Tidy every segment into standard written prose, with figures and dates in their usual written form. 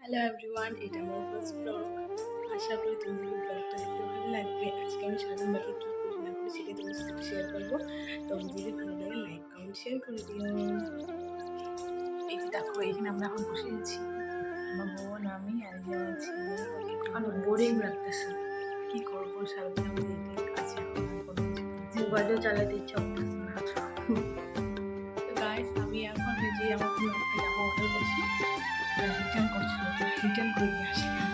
Hello everyone, এটা আমার first blog. আশা করি তোমাদের ব্লগটা দেখতে ভালো লাগবে। আজকে আমি সারাদিন বাকি কী করি না করি সেটাই তোমার সাথে শেয়ার করবো। তো যদি ভালো লাগে লাইক কমেন্ট শেয়ার করে দিও। এই যে দেখো, এখানে আমরা এখন বসে আছি, আমার বোন, আমি আর যে আমার ছেলে। অনেক বোরিং লাগতেছে, কী করবো সারাদিন আমাদের এটাই কাজ। মোবাইলও চালাতে ইচ্ছা করতেছে না। তো গাইস, আমি এখন এই যে আমার কোনো একটা জামা অর্ডার করছি, রিটার্ন করছিল, রিটার্ন করে নিয়ে আসলাম।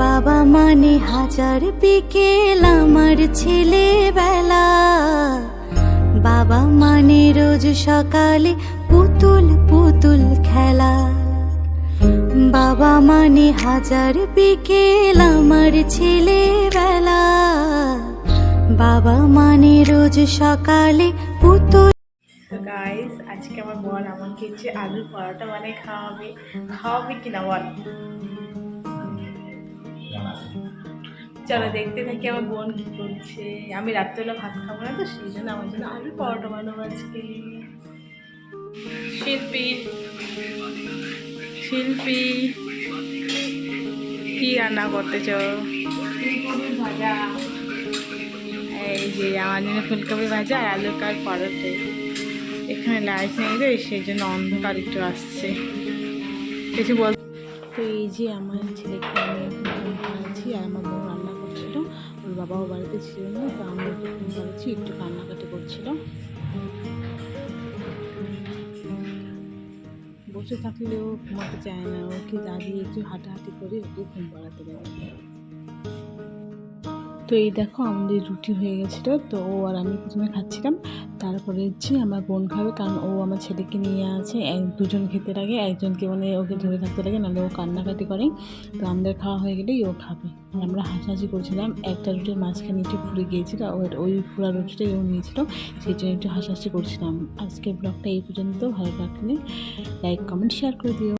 বাবা মানে হাজার বিকেল আমার ছেলেবেলা, বাবা মানে রোজ সকালে পুতুল পুতুল খেলা। বাবা মানে হাজার বিকেল আমার ছেলেবেলা, বাবা মানে রোজ সকালে পুতুল। তো গাইস, আজকে আমার বোন আমাকে হচ্ছে আলুর পরোটা বানিয়ে খাওয়াবে কিনা বল। চলো দেখতে থাকি আমার বোন কি করছে। আমি রাত্রেবেলা ভাত খাবো না, তো সেই জন্য আমার জন্য আলুর পরোটা বানাবো আজকে। শিল্পী শিল্পী কি রান্না করতেছ? ভাজা। এই যে আমার জন্য ফুলকপি ভাজা আর আলু কার পরোটা। এখানে লাইট নেই রে, সেই জন্য অন্ধকার একটু আসছে, কিছু বল। তো এই যে আমার ছেলেকে আমি ঘুম পাড়াচ্ছি আর আমার বোন রান্না করছিল। ওর বাবাও বাড়িতে ছিল না, তো আমি একটু ঘুম পাড়াচ্ছি, একটু কান্নাকাটি করছিল। বসে থাকলেও ঘুমাতে চায় না, ওকে দাঁড়িয়ে একটু হাঁটাহাঁটি করে ওকে ঘুম পাড়াতে পারে। তো এই দেখো, আমাদের রুটি হয়ে গেছিলো, তো ও আর আমি প্রথমে খাচ্ছিলাম, তারপরে হচ্ছে আমার বোন খাবে, কারণ ও আমার ছেলেকে নিয়ে আছে। দুজন খেতে লাগে, একজনকে মানে ওকে ধরে থাকতে লাগে, নাহলে ও কান্নাকাটি করে। তো আমাদের খাওয়া হয়ে গেলেই ও খাবে। আমরা হাসাহাসি করছিলাম, একটা রুটির মাঝখানে একটু ফুলে গিয়েছিল, ওই ফুলা রুটিটাই ও নিয়েছিল, সেই জন্য একটু হাসাহাসি করছিলাম। আজকের ব্লগটা এই পর্যন্ত। ভালো লাগলে লাইক কমেন্ট শেয়ার করে দিও।